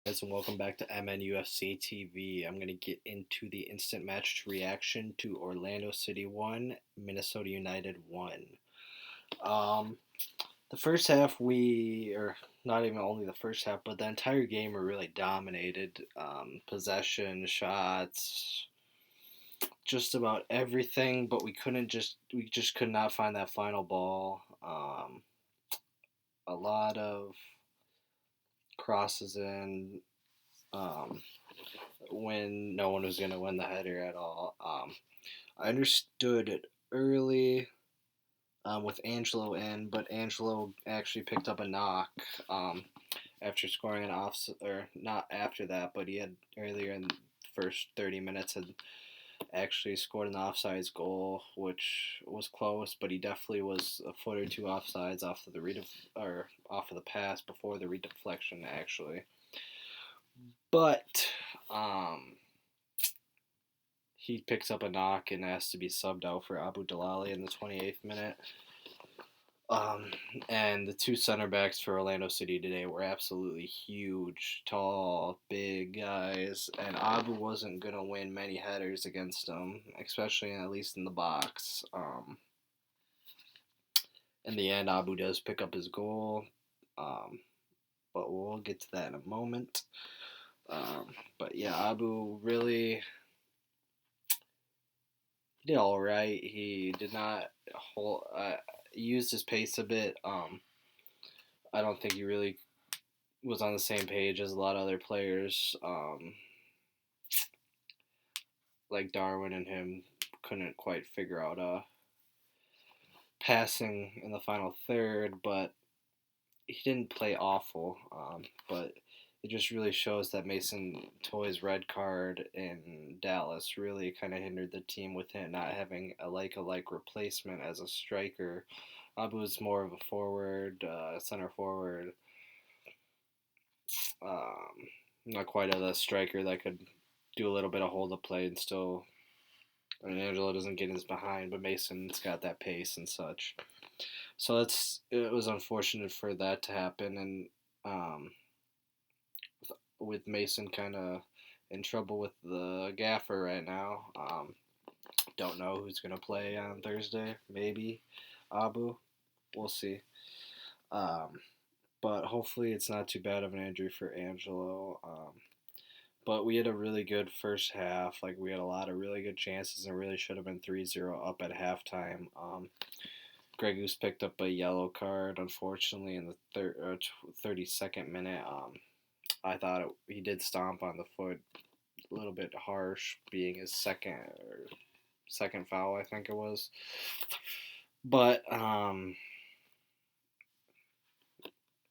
Guys, and welcome back to MNUFC TV. I'm going to get into the instant match reaction to Orlando City 1, Minnesota United 1. Um, the first half, or not even only the first half, but the entire game were really dominated. Possession, shots, just about everything, but we just could not find that final ball. A lot of crosses in. Um, when no one was going to win the header at all. I understood it early with Angelo in, but Angelo actually picked up a knock after scoring an off, or not after that, but he had earlier in the first 30 minutes had actually scored an offsides goal, which was close, but he definitely was a foot or two offsides off of off of the pass before the redeflection actually. But he picks up a knock and has to be subbed out for Abu Dalali in the 28th minute. Um, and the two center backs for Orlando City today were absolutely huge, tall, big guys, and Abu wasn't gonna win many headers against them, especially at least in the box. In the end, Abu does pick up his goal, um, but we'll get to that in a moment. But yeah, Abu really did all right. He did not used his pace a bit. I don't think he really was on the same page as a lot of other players. Like Darwin and him couldn't quite figure out passing in the final third, but he didn't play awful. But it just really shows that Mason Toy's red card in Dallas really kind of hindered the team with him not having a like replacement as a striker. Abu is more of a forward, center forward, um, not quite a striker that could do a little bit of hold up play and still. I mean, Angelo doesn't get his behind, but Mason's got that pace and such. So it was unfortunate for that to happen, and with Mason kind of in trouble with the gaffer right now. Don't know who's gonna play on Thursday. Maybe Abu. We'll see. Um, but hopefully it's not too bad of an injury for Angelo. But we had a really good first half. Like, we had a lot of really good chances and really should have been 3-0 up at halftime. Greg Goose picked up a yellow card, unfortunately, in the 32nd minute. I thought he did stomp on the foot, a little bit harsh, being his second foul, I think it was. But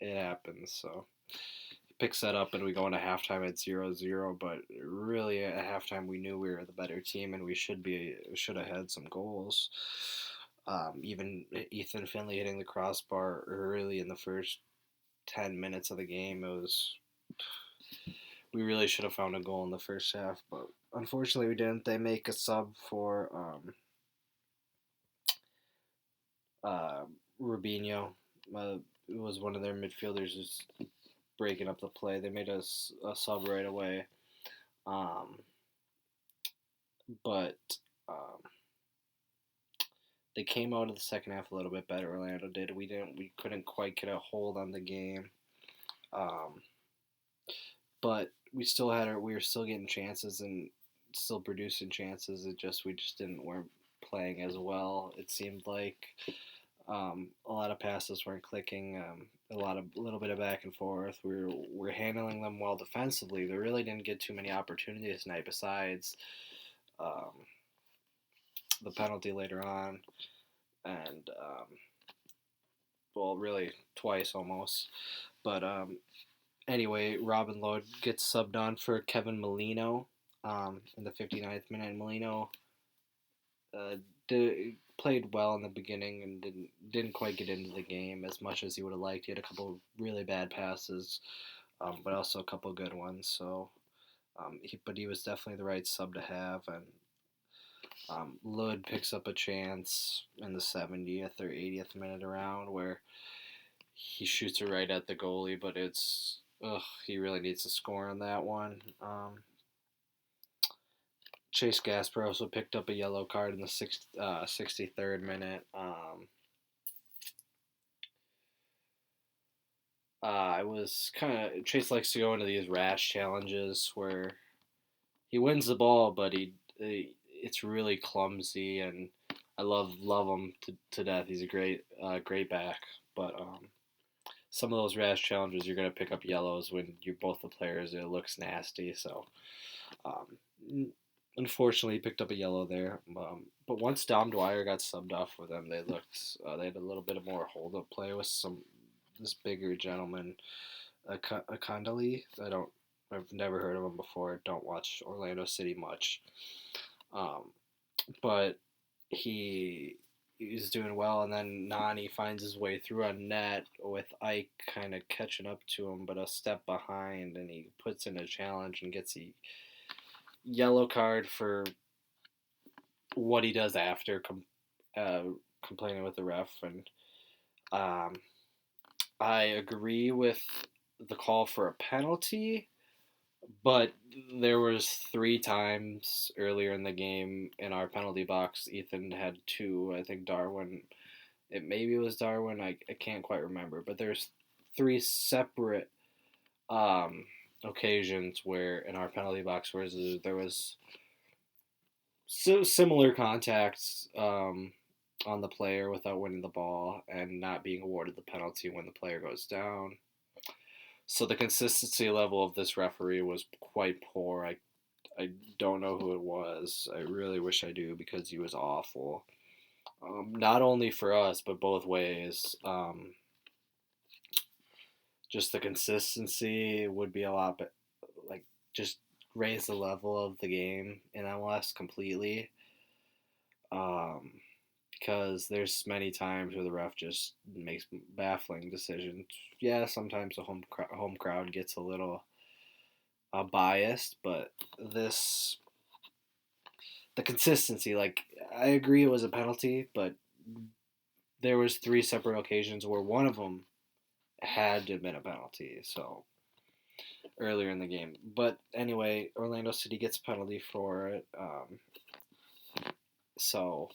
it happens, so picks that up and we go into halftime at 0-0. But really, at halftime, we knew we were the better team and we should have had some goals. Even Ethan Finley hitting the crossbar early in the first 10 minutes of the game, we really should have found a goal in the first half, but unfortunately we didn't. They make a sub for Rubinho. It was one of their midfielders who's breaking up the play. They made a sub right away. But they came out of the second half a little bit better. Orlando did. We couldn't quite get a hold on the game. But we were still getting chances and still producing chances. We just weren't playing as well. It seemed like a lot of passes weren't clicking. A little bit of back and forth. We're handling them well defensively. They really didn't get too many opportunities tonight. Besides the penalty later on, and well, really twice almost. But anyway, Robin Lloyd gets subbed on for Kevin Molino in the 59th minute. And Molino played well in the beginning and didn't quite get into the game as much as he would have liked. He had a couple really bad passes, but also a couple good ones. So, but he was definitely the right sub to have. And Lud picks up a chance in the 70th or 80th minute around where he shoots it right at the goalie, but it's he really needs to score on that one. Chase Gasper also picked up a yellow card in the 63rd minute. I was kind of Chase likes to go into these rash challenges where he wins the ball, but it's really clumsy, and I love him to death. He's a great back, but some of those rash challenges you're gonna pick up yellows when you're both the players. It looks nasty, so unfortunately he picked up a yellow there. But once Dom Dwyer got subbed off with them, they had a little bit more hold up play with this bigger gentleman, a Kandali. I've never heard of him before. Don't watch Orlando City much, but he's doing well, and then Nani finds his way through on net with Ike kind of catching up to him, but a step behind, and he puts in a challenge and gets a yellow card for what he does after complaining with the ref. And I agree with the call for a penalty, but there was 3 times earlier in the game in our penalty box. Ethan had 2. I think Darwin, maybe it was Darwin. I can't quite remember. But there's 3 separate occasions where in our penalty box where there was similar contacts on the player without winning the ball and not being awarded the penalty when the player goes down. So the consistency level of this referee was quite poor. I don't know who it was. I really wish I do because he was awful. Not only for us, but both ways. Just the consistency would be a lot, like just raise the level of the game in MLS completely. Because there's many times where the ref just makes baffling decisions. Yeah, sometimes the home crowd gets a little biased, but the consistency, like I agree it was a penalty, but there was 3 separate occasions where one of them had to have been a penalty. So earlier in the game, but anyway, Orlando City gets a penalty for it. So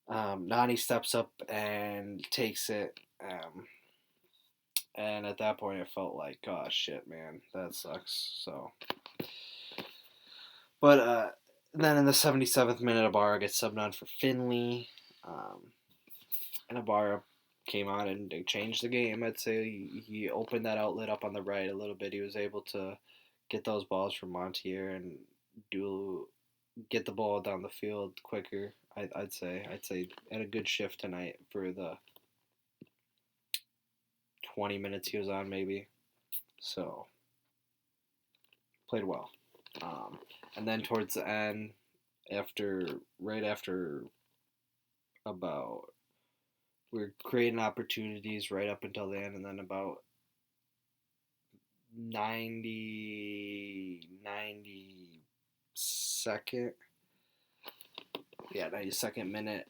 Nani steps up and takes it. And at that point, it felt like, oh shit, man, that sucks. So, but then in the 77th minute, Ibarra gets subbed on for Finley, and Ibarra came on and changed the game. I'd say he opened that outlet up on the right a little bit. He was able to get those balls from Montier and get the ball down the field quicker. I'd say had a good shift tonight for the 20 minutes he was on, maybe. So played well. And then towards the end, right after about we're creating opportunities right up until the end, and then about 92nd minute,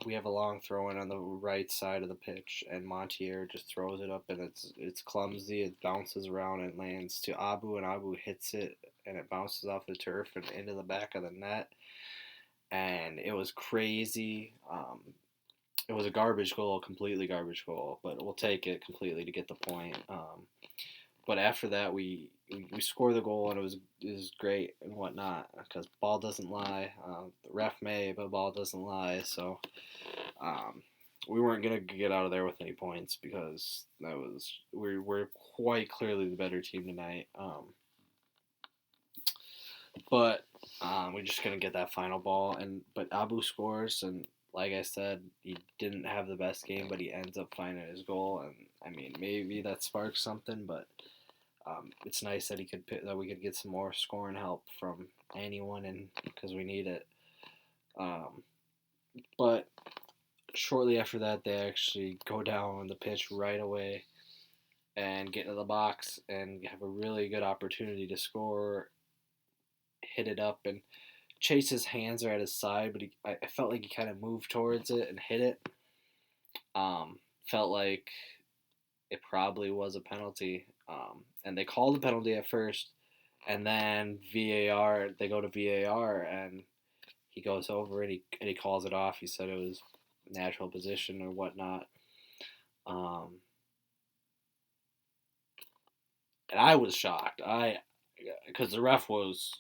we have a long throw in on the right side of the pitch, and Montier just throws it up, and it's clumsy. It bounces around and lands to Abu, and Abu hits it, and it bounces off the turf and into the back of the net, and it was crazy. It was a garbage goal, completely garbage goal, but we'll take it completely to get the point. But after that, we score the goal, and it was great and whatnot because ball doesn't lie. The ref may, but ball doesn't lie. So we weren't gonna get out of there with any points because we're quite clearly the better team tonight. But we're just gonna get that final ball, but Abu scores, and like I said, he didn't have the best game, but he ends up finding his goal, and I mean maybe that sparks something, but. It's nice that we could get some more scoring help from anyone, and because we need it. But shortly after that, they actually go down on the pitch right away and get into the box and have a really good opportunity to score, hit it up, and Chase's hands are at his side, but I felt like he kind of moved towards it and hit it. Felt like it probably was a penalty. And they called the penalty at first, and then VAR. They go to VAR, and he goes over it. And he calls it off. He said it was natural position or whatnot. And I was shocked. Because the ref was,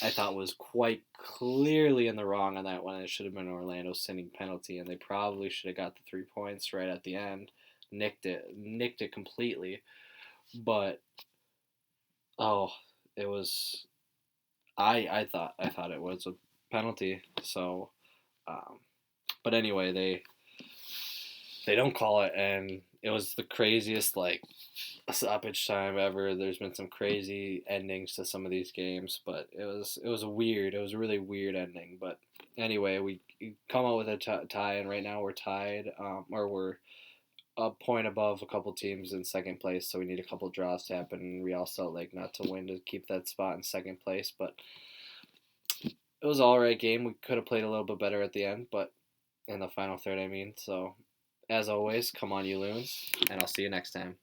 I thought, was quite clearly in the wrong on that one. It should have been an Orlando sending penalty, and they probably should have got the 3 points right at the end. Nicked it completely. But oh, it was. I thought it was a penalty. So, um, but anyway, they don't call it, and it was the craziest stoppage time ever. There's been some crazy endings to some of these games, but it was weird. It was a really weird ending. But anyway, we come out with a tie, and right now we're tied, or we're a point above a couple teams in second place. So we need a couple draws to happen, and Real Salt Lake not to win to keep that spot in second place. But it was an all right game. We could have played a little bit better at the end, but in the final third, I mean. So as always, come on, you loons, and I'll see you next time.